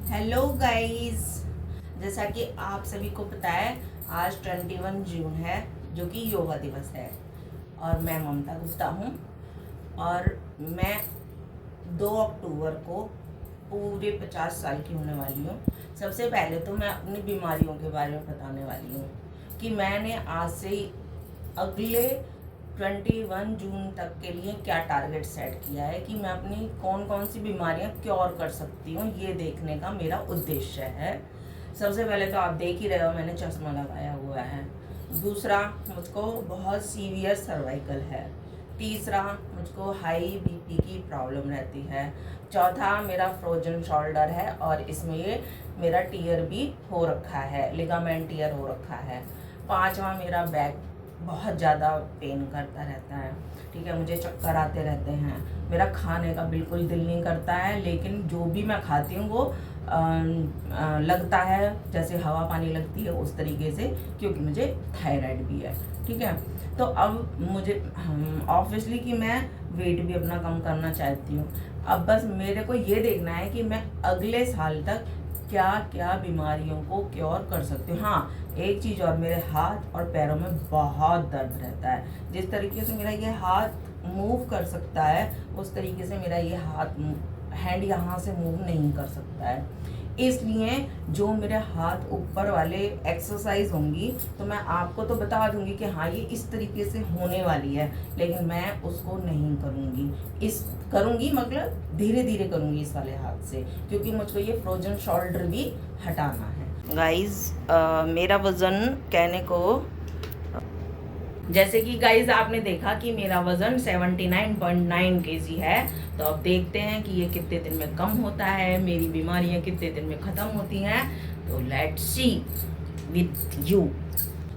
Hello guys. जैसा कि आप सभी को पता है आज 21 जून है जो कि योगा दिवस है और मैं ममता गुप्ता हूँ और मैं 2 अक्टूबर को पूरे 50 साल की होने वाली हूँ। सबसे पहले तो मैं अपनी बीमारियों के बारे में बताने वाली हूँ कि मैंने आज से ही अगले 21 जून तक के लिए क्या टारगेट सेट किया है कि मैं अपनी कौन कौन सी बीमारियां क्योर कर सकती हूँ, ये देखने का मेरा उद्देश्य है। सबसे पहले तो आप देख ही रहे हो मैंने चश्मा लगाया हुआ है। दूसरा, मुझको बहुत सीवियर सर्वाइकल है। तीसरा, मुझको हाई बीपी की प्रॉब्लम रहती है। चौथा, मेरा फ्रोजन शोल्डर है और इसमें ये मेरा टीयर भी हो रखा है, लिगामेंट टीयर हो रखा है। पांचवा, मेरा बैक बहुत ज़्यादा पेन करता रहता है। ठीक है, मुझे चक्कर आते रहते हैं। मेरा खाने का बिल्कुल दिल नहीं करता है, लेकिन जो भी मैं खाती हूँ वो लगता है जैसे हवा पानी लगती है उस तरीके से, क्योंकि मुझे थायराइड भी है। ठीक है, तो अब मुझे ऑब्वियसली कि मैं वेट भी अपना कम करना चाहती हूँ। अब बस मेरे को ये देखना है कि मैं अगले साल तक क्या क्या बीमारियों को क्योर कर सकती हूँ। हाँ, एक चीज़ और, मेरे हाथ और पैरों में बहुत दर्द रहता है। जिस तरीके से मेरा ये हाथ मूव कर सकता है उस तरीके से मेरा ये हैंड यहाँ से मूव नहीं कर सकता है। इसलिए जो मेरे हाथ ऊपर वाले एक्सरसाइज होंगी तो मैं आपको तो बता दूंगी कि हाँ ये इस तरीके से होने वाली है, लेकिन मैं उसको नहीं करूँगी मतलब धीरे धीरे करूँगी इस वाले हाथ से, क्योंकि मुझको ये फ्रोजन शोल्डर भी हटाना है। गाइज, मेरा वज़न कहने को, जैसे कि गाइज आपने देखा कि मेरा वज़न 79.9 kg है। तो अब देखते हैं कि ये कितने दिन में कम होता है, मेरी बीमारियां कितने दिन में ख़त्म होती हैं। तो लेट्स सी विथ यू।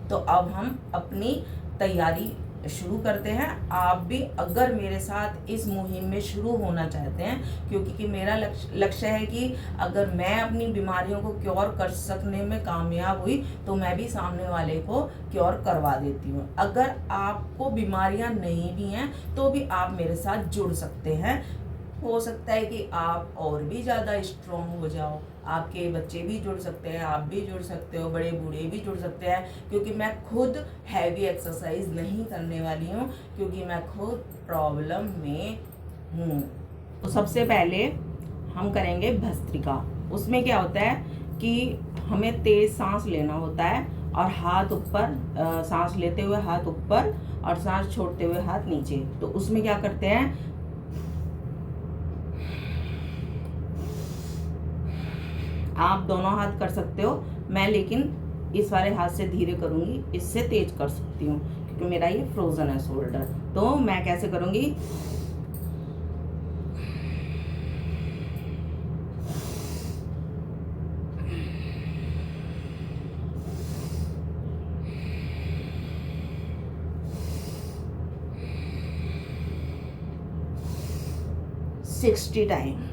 तो अब हम अपनी तैयारी शुरू करते हैं। आप भी अगर मेरे साथ इस मुहिम में शुरू होना चाहते हैं, क्योंकि मेरा लक्ष्य है कि अगर मैं अपनी बीमारियों को क्योर कर सकने में कामयाब हुई तो मैं भी सामने वाले को क्योर करवा देती हूँ। अगर आपको बीमारियां नहीं भी हैं तो भी आप मेरे साथ जुड़ सकते हैं। हो सकता है कि आप और भी ज़्यादा स्ट्रॉन्ग हो जाओ, आपके बच्चे भी जुड़ सकते हैं, आप भी जुड़ सकते हो, बड़े बूढ़े भी जुड़ सकते हैं, क्योंकि मैं खुद हैवी एक्सरसाइज नहीं करने वाली हूँ, क्योंकि मैं खुद प्रॉब्लम में हूँ। तो सबसे पहले हम करेंगे भस्त्रिका। उसमें क्या होता है कि हमें तेज सांस लेना होता है और हाथ ऊपर, सांस लेते हुए हाथ ऊपर और सांस छोड़ते हुए हाथ नीचे। तो उसमें क्या करते हैं, आप दोनों हाथ कर सकते हो, मैं लेकिन इस वाले हाथ से धीरे करूंगी, इससे तेज कर सकती हूँ क्योंकि मेरा ये फ्रोजन है शोल्डर। तो मैं कैसे करूंगी, सिक्सटी टाइम।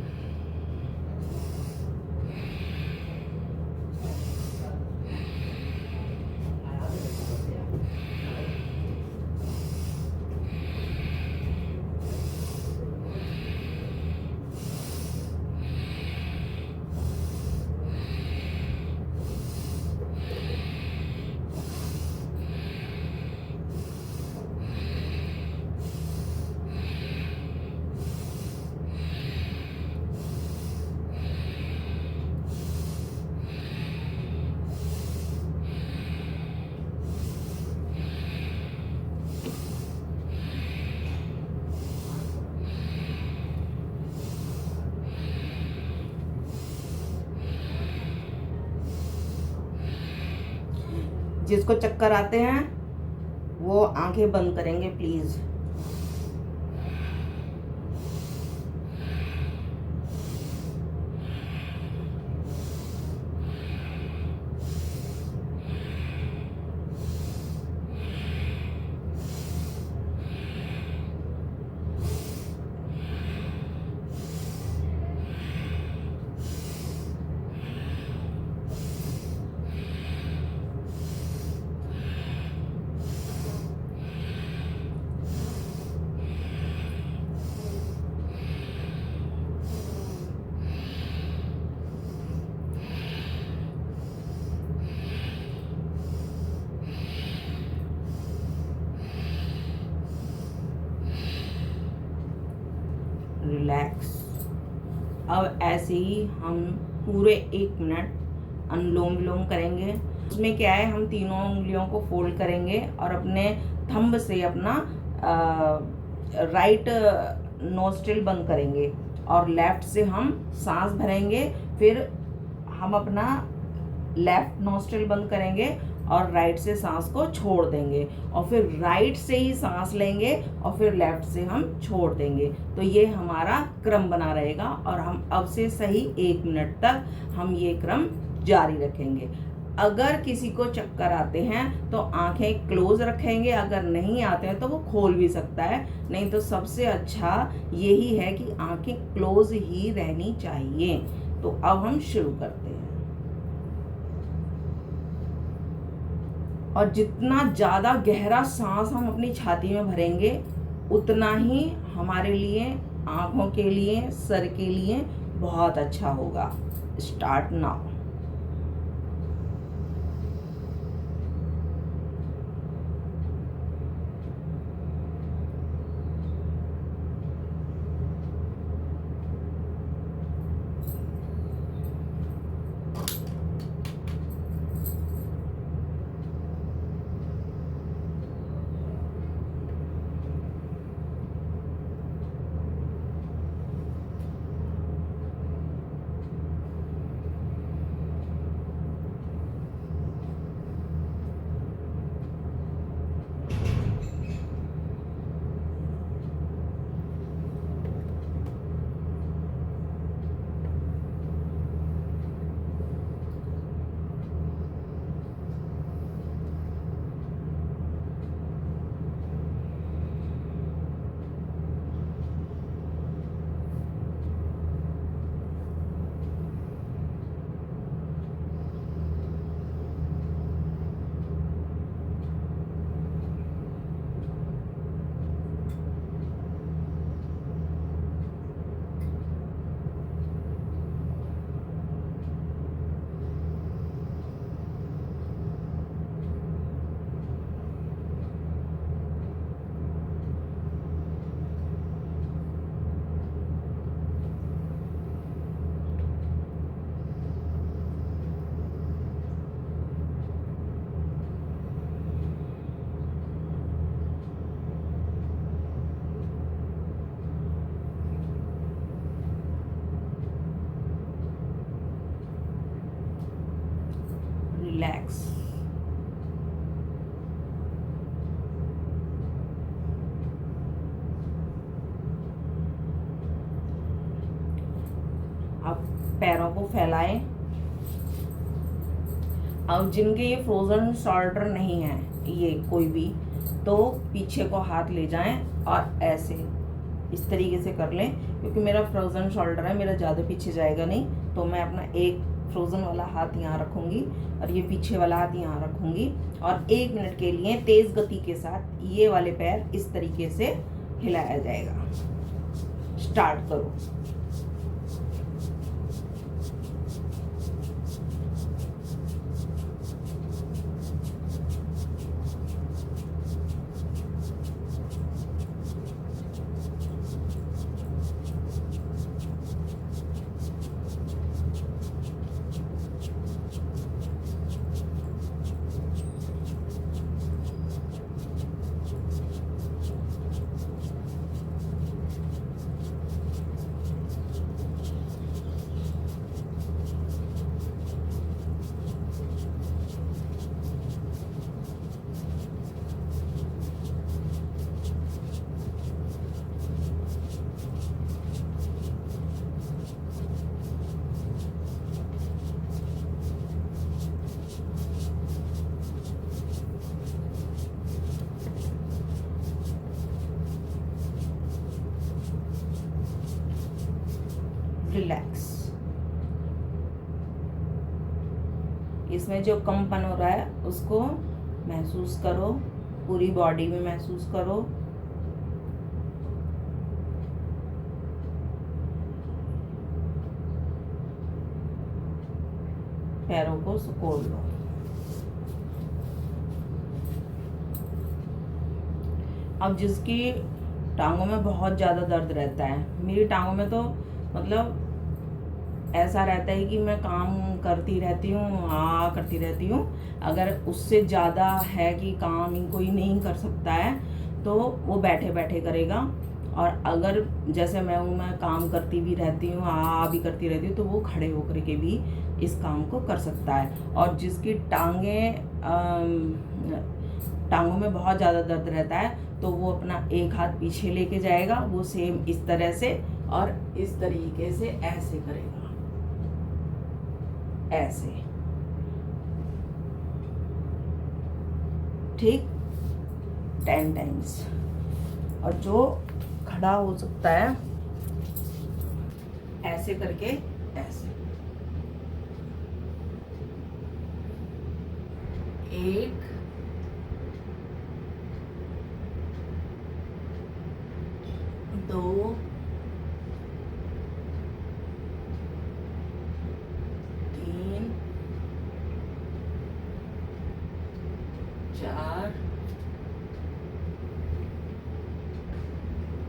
जिसको चक्कर आते हैं वो आंखें बंद करेंगे प्लीज। अब ऐसे ही हम पूरे 1 मिनट अनुलोम विलोम करेंगे। उसमें क्या है, हम तीनों उंगलियों को फोल्ड करेंगे और अपने थंब से अपना राइट नोस्ट्रिल बंद करेंगे और लेफ्ट से हम सांस भरेंगे। फिर हम अपना लेफ्ट नोस्ट्रिल बंद करेंगे और राइट से सांस को छोड़ देंगे और फिर राइट से ही सांस लेंगे और फिर लेफ्ट से हम छोड़ देंगे। तो ये हमारा क्रम बना रहेगा और हम अब से सही 1 मिनट तक हम ये क्रम जारी रखेंगे। अगर किसी को चक्कर आते हैं तो आंखें क्लोज रखेंगे, अगर नहीं आते हैं तो वो खोल भी सकता है, नहीं तो सबसे अच्छा यही है कि आंखें क्लोज ही रहनी चाहिए। तो अब हम शुरू करते हैं। और जितना ज़्यादा गहरा सांस हम अपनी छाती में भरेंगे उतना ही हमारे लिए, आँखों के लिए, सर के लिए बहुत अच्छा होगा। Start now. रिलैक्स। अब पैरों को फैलाएं। अब जिनके ये फ्रोजन शोल्डर नहीं है, ये कोई भी, तो पीछे को हाथ ले जाएं और ऐसे इस तरीके से कर लें। क्योंकि मेरा फ्रोजन शोल्डर है, मेरा ज़्यादा पीछे जाएगा नहीं, तो मैं अपना एक फ्रोजन वाला हाथ यहाँ रखूँगी और ये पीछे वाला हाथ यहाँ रखूँगी और 1 मिनट के लिए तेज़ गति के साथ ये वाले पैर इस तरीके से हिलाया जाएगा। स्टार्ट करो। रिलैक्स। इसमें जो कंपन हो रहा है उसको महसूस करो, पूरी बॉडी में महसूस करो। पैरों को सिकोड़ लो। अब जिसकी टांगों में बहुत ज़्यादा दर्द रहता है, मेरी टांगों में तो मतलब ऐसा रहता है कि मैं काम करती रहती हूँ, हाँ करती रहती हूँ। अगर उससे ज़्यादा है कि काम कोई नहीं कर सकता है तो वो बैठे बैठे करेगा, और अगर जैसे मैं हूँ, मैं काम करती भी रहती हूँ, हाँ भी करती रहती हूँ, तो वो खड़े होकर के भी इस काम को कर सकता है। और जिसकी टांगों में बहुत ज़्यादा दर्द रहता है तो वो अपना एक हाथ पीछे लेके जाएगा, वो सेम इस तरह से और इस तरीके से ऐसे करेगा, ऐसे, ठीक, 10 टाइम्स। और जो खड़ा हो सकता है ऐसे करके, ऐसे, 1 2 3 4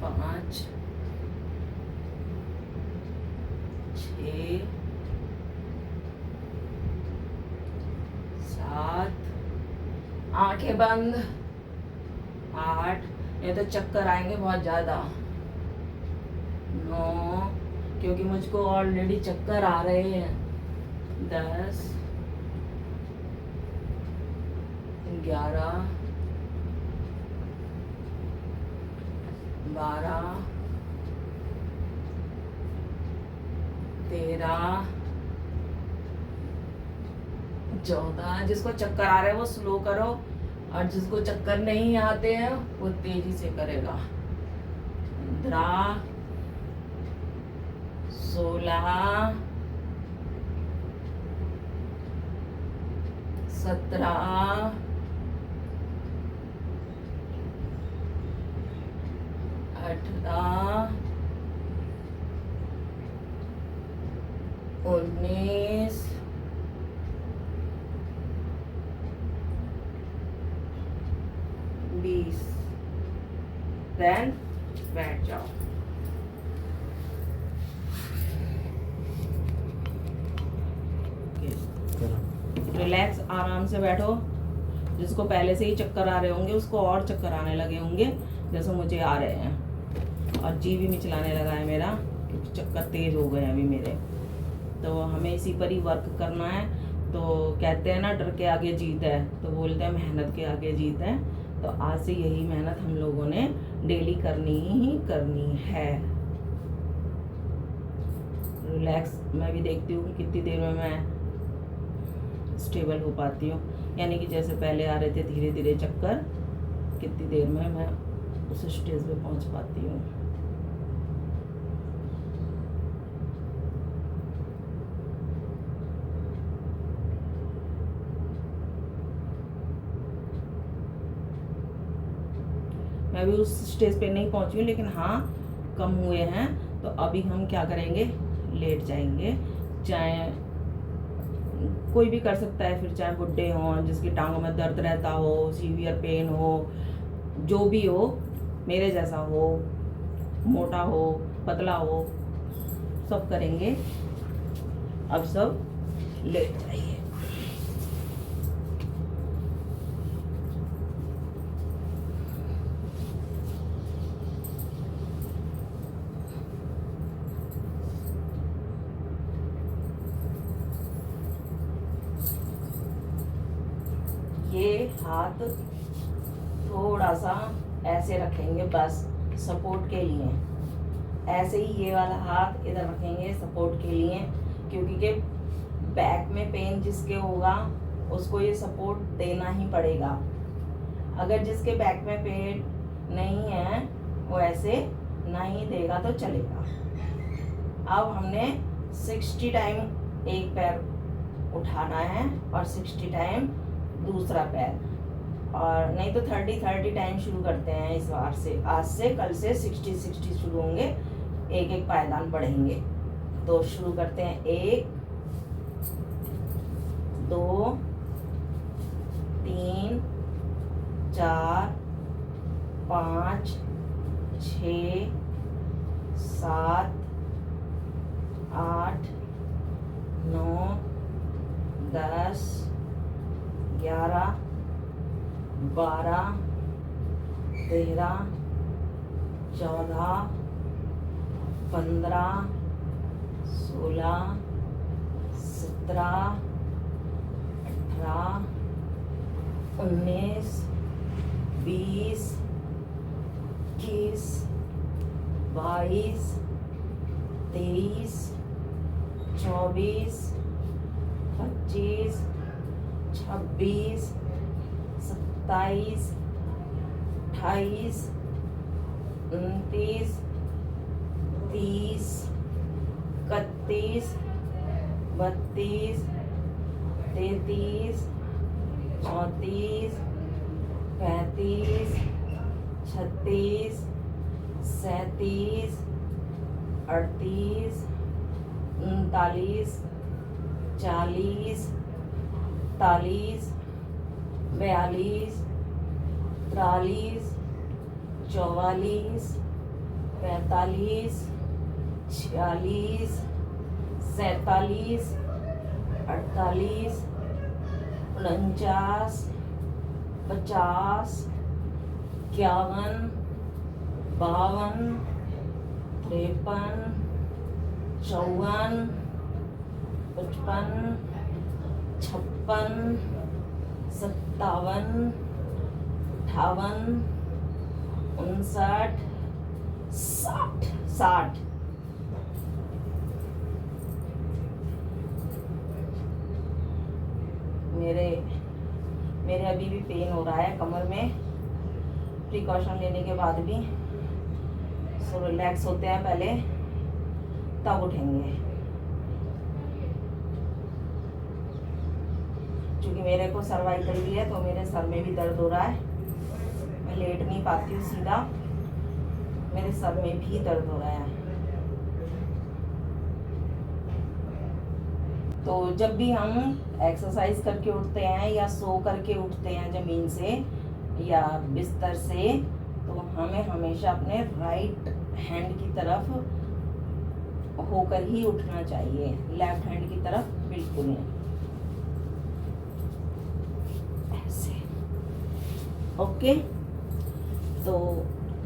5 6 7, आंखें बंद, 8, ये तो चक्कर आएंगे बहुत ज़्यादा, 9, क्योंकि मुझको ऑलरेडी चक्कर आ रहे हैं, 10, 11, 12, 13, 14। जिसको चक्कर आ रहे हैं वो स्लो करो, और जिसको चक्कर नहीं आते हैं वो तेजी से करेगा। 15, 16, 17, 18, 19, 20। देन बैठ जाओ। रिलैक्स, आराम से बैठो। जिसको पहले से ही चक्कर आ रहे होंगे उसको और चक्कर आने लगे होंगे जैसे मुझे आ रहे हैं, और जी भी मिचलाने लगा है मेरा, क्योंकि चक्कर तेज हो गए हैं अभी मेरे। तो हमें इसी पर ही वर्क करना है। तो कहते हैं ना, डर के आगे जीत है, तो बोलते हैं मेहनत के आगे जीत है। तो आज से यही मेहनत हम लोगों ने डेली करनी ही करनी है। रिलैक्स, मैं भी देखती हूँ कि कितनी देर में मैं स्टेबल हो पाती हूँ, यानी कि जैसे पहले आ रहे थे धीरे धीरे चक्कर, कितनी देर में मैं उस स्टेज पे पहुँच पाती हूँ। मैं भी उस स्टेज पे नहीं पहुँची हूँ, लेकिन हाँ कम हुए हैं। तो अभी हम क्या करेंगे, लेट जाएंगे। चाहे कोई भी कर सकता है, फिर चाहे बुढ़े हों, जिसकी टांगों में दर्द रहता हो, सीवियर पेन हो, जो भी हो, मेरे जैसा हो, मोटा हो, पतला हो, सब करेंगे। अब सब लेट जाइए। ये हाथ थोड़ा सा ऐसे रखेंगे बस सपोर्ट के लिए, ऐसे ही ये वाला हाथ इधर रखेंगे सपोर्ट के लिए, क्योंकि के बैक में पेन जिसके होगा उसको ये सपोर्ट देना ही पड़ेगा। अगर जिसके बैक में पेन नहीं है वो ऐसे नहीं देगा तो चलेगा। अब हमने 60 टाइम एक पैर उठाना है और 60 टाइम दूसरा पैर, और नहीं तो 30 टाइम शुरू करते हैं इस बार से। आज से कल से 60 शुरू होंगे, एक एक पायदान बढ़ेंगे। तो शुरू करते हैं, 1 2 3 4 5 6 7 8 10, 11, 12, 13, 14, 15, 16, 17, 18, 19, 20, 21, 22, 23, 24, 25, 26, 27, 28, 29, 30, 31, 32, 33, 34, 35, 36, 37, 38, 39, 40, 41, 42, 43, 44, 45, 46, 47, 48, 49, 50, 51, 52, 53, 54, 55, 56, 57, 58, 59, 60। मेरे अभी भी पेन हो रहा है कमर में, प्रिकॉशन लेने के बाद भी। सो रिलैक्स होते हैं पहले, तब उठेंगे। क्योंकि मेरे को सर्वाइकल भी है तो मेरे सर में भी दर्द हो रहा है, मैं लेट नहीं पाती हूँ सीधा, मेरे सर में भी दर्द हो रहा है। तो जब भी हम एक्सरसाइज करके उठते हैं या सो करके उठते हैं ज़मीन से या बिस्तर से, तो हमें हमेशा अपने राइट हैंड की तरफ होकर ही उठना चाहिए, लेफ्ट हैंड की तरफ बिल्कुल नहीं। ऐसे। ओके, तो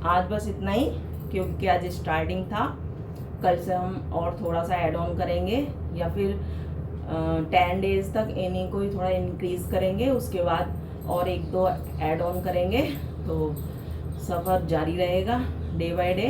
आज बस इतना ही, क्योंकि आज स्टार्टिंग था। कल से हम और थोड़ा सा ऐड ऑन करेंगे या फिर 10 डेज तक इन्हीं को ही थोड़ा इंक्रीज करेंगे, उसके बाद और 1-2 ऐड ऑन करेंगे। तो सफ़र जारी रहेगा डे बाय डे।